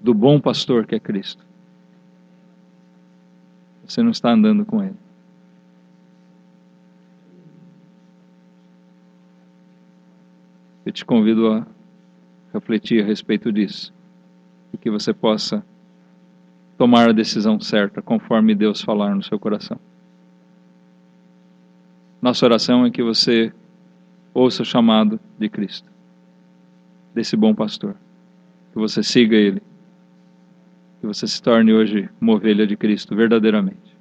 do bom pastor que é Cristo, você não está andando com Ele. Eu te convido a refletir a respeito disso, e que você possa tomar a decisão certa, conforme Deus falar no seu coração. Nossa oração é que você ouça o chamado de Cristo, desse bom pastor, que você siga Ele, que você se torne hoje uma ovelha de Cristo verdadeiramente.